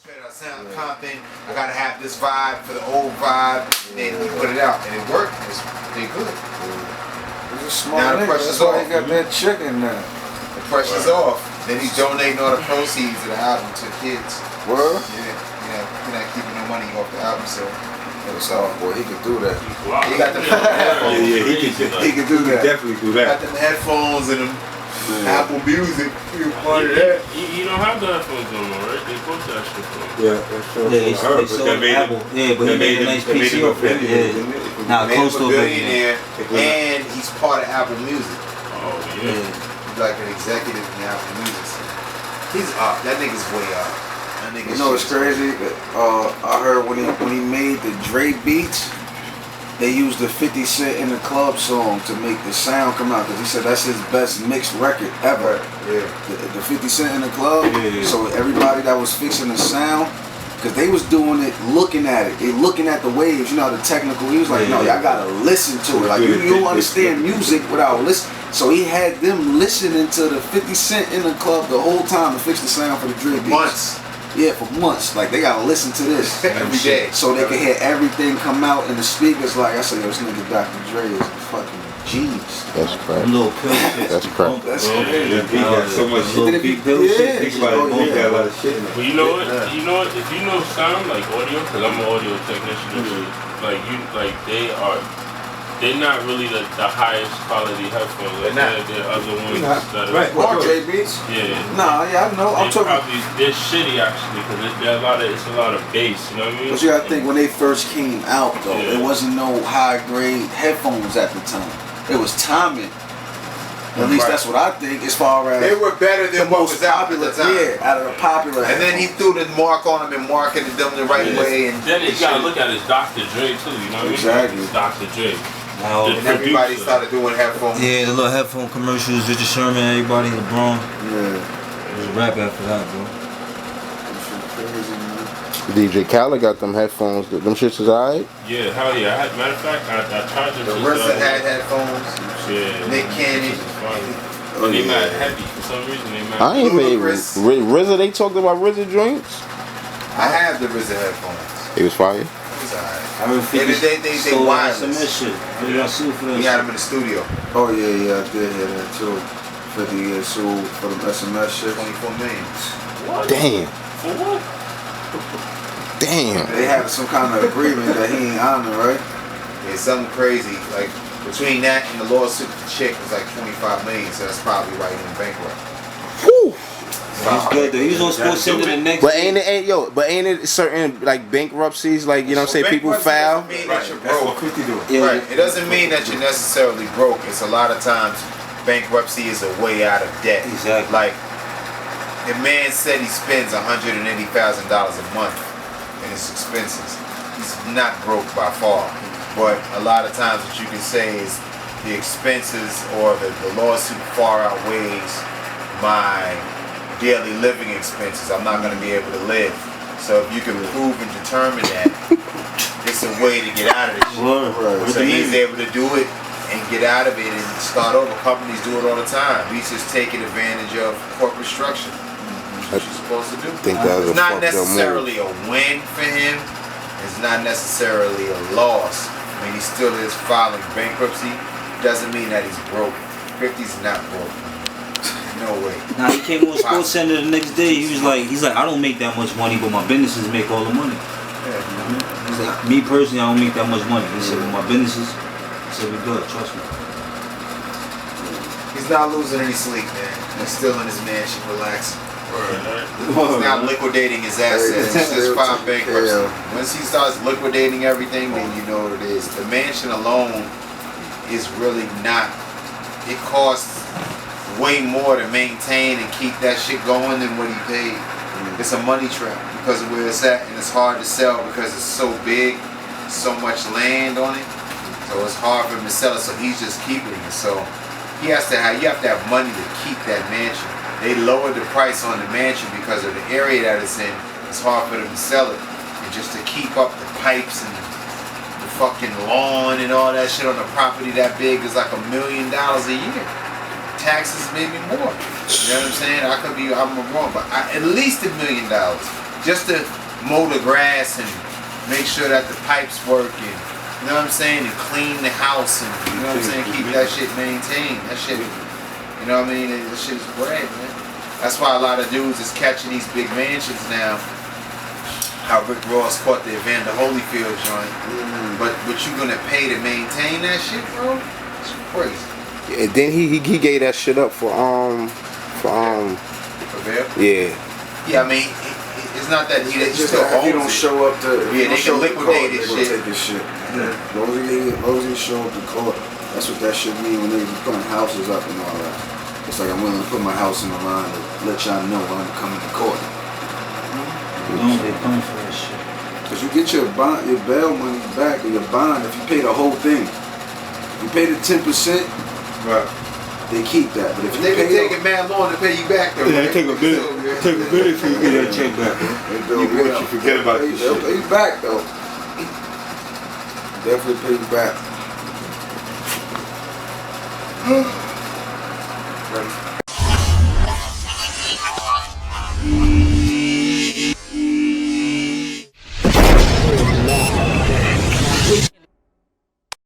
Straight out sound content. I gotta have this vibe for the old vibe, and then he put it out, and it worked. It's pretty good. He's a smart Now the nigga. pressure's That's why off. he got that chicken now. The pressure's off. Then he's donating all the proceeds of the album to kids. Word? Yeah, you're not keeping no money off the album, so. That's all, boy. He could do that. He got them headphones. He could do that. Definitely do that. Got them headphones and them Apple Music. You part of that. You don't have the headphones no more, right? They put that shit on. Yeah, that's true. Yeah, they sold Apple. Yeah, but he made a nice PC off it. Yeah. Now close to a billionaire, and he's part of Apple Music. Oh yeah. He's like an executive in Apple Music. So he's up. That nigga's way up. That nigga's You know what's crazy? I heard when he made the Dre beats, they used the 50 Cent in the Club song to make the sound come out, because he said that's his best mixed record ever. Yeah. The 50 Cent in the Club. Yeah. So everybody that was fixing the sound, because they was doing it, looking at it. They looking at the waves, you know, the technical. He was like, no, y'all gotta listen to it. Like, you don't understand music without listening. So he had them listening to the 50 Cent in the Club the whole time to fix the sound for the Dre beats. Months. Yeah, for months. Like, they gotta listen to this Every day. so they can hear everything come out in the speakers. Like I said, yo, this nigga Dr. Dre is a fucking genius. That's crap. Little pill shit. That's crap. That's Yeah, he got so much shit. Little big pill shit. Think about it, he got a lot of shit in it. But you know what? You know what? If you know sound like audio, because I'm an audio technician, they're not really the highest quality headphones. Like they're other ones that are Right. What, Dre Beats? Yeah. Nah, yeah, I know. I'm talking. They're shitty actually because it's a lot of bass. You know what I mean? But you gotta think, when they first came out, though, Yeah. it wasn't no high grade headphones at the time. It was timing. At least that's what I think, as far as They were better than the what most was out at popular. the time. Yeah, out of the popular. And then he threw the mark on them and marketed them the right way. And then you gotta look at it as Dr. Dre too. You know what I mean? Exactly. It's Dr. Dre. Now, and everybody started doing headphones. yeah, the little headphone commercials, Richard Sherman, everybody, LeBron. Yeah. It was a rap after that, bro. Crazy, man. DJ Khaled got them headphones. Them shits is alright. Yeah, hell yeah. Matter of fact, I tried to. The RZA had headphones. Yeah. Nick Cannon. And they mad heavy for some reason. They mad. I ain't even Ludacris. RZA. They talked about RZA joints. I have the RZA headphones. It was fire. It was alright. I heard 50 They stole wireless. some of that shit. They got sued for that We shit. had them in the studio. Oh yeah, I did hear that too. 50 years sued for them SMS shit. 24 million. What? Damn. For what? Damn. They had some kind of agreement that he ain't honoring, right? It's something crazy. Like between that and the lawsuit, the chick was like 25 million. So that's probably why he went bankrupt. Whew. He's good though. He was on Sports Center the next But day. ain't it certain like bankruptcies, like, you know what I'm saying, people file? Doesn't mean that you're That's what broke. 50 do. Yeah, Right. It doesn't mean that you're necessarily broke. It's a lot of times bankruptcy is a way out of debt. Exactly. Like the man said he spends $180,000 a month in his expenses. He's not broke by far. But a lot of times what you can say is the expenses or the lawsuit far outweighs my daily living expenses. I'm not going to be able to live. So if you can prove and determine that, it's a way to get out of this shit. Word. So he's able to do it and get out of it and start over. Companies do it all the time. He's just taking advantage of corporate structure. That's what you're supposed to do. I think that was It's a not fucked up necessarily a win for him. It's not necessarily a loss. I mean, he still is filing bankruptcy. Doesn't mean that he's broke. 50's not broke. No way. Now he came on Sports Center the next day. He's like, I don't make that much money, but my businesses make all the money. Yeah. He's like, me personally, I don't make that much money. He said, with my businesses, he said, we good, trust me. He's not losing any sleep, man. He's still in his mansion, relaxing. He's Word. not liquidating his assets. He's just filed bankruptcy. Yeah. Once he starts liquidating everything, then you know what it is. The mansion alone is really not. It costs way more to maintain and keep that shit going than what he paid. It's a money trap because of where it's at, and it's hard to sell because it's so big, so much land on it. So it's hard for him to sell it. So he's just keeping it. So you have to have money to keep that mansion. They lowered the price on the mansion because of the area that it's in. It's hard for them to sell it. And just to keep up the pipes and the fucking lawn and all that shit on the property that big is like $1 million a year. Taxes maybe more. You know what I'm saying? I'm wrong, but at least $1 million. just to mow the grass and make sure that the pipes work and, you know what I'm saying, and clean the house and, you know what I'm saying, keep that shit maintained. That shit, you know what I mean, that shit is bread, man. That's why a lot of dudes is catching these big mansions now. How Rick Ross caught the Evander Holyfield joint. But you gonna pay to maintain that shit, bro? It's crazy. And then he gave that shit up for Avail? yeah. Yeah, I mean, it's not that he Just still that if he owns don't it. show up to, Yeah, they can liquidate his shit. Take his shit. As long as he show up to court, that's what that shit mean when they be putting houses up and all that. It's like I'm willing to put my house in the line to let y'all know when I'm coming to court. They coming for that shit. Cause you get your bond, your bail money back, or your bond if you pay the whole thing. If you pay the 10%, Right. they keep that. But if you They pay can take it mad long to pay you back though. Yeah, right? take a minute. Take a minute for you to get that check back. You forget about this They'll shit. pay you back though. Definitely pay you back. Ready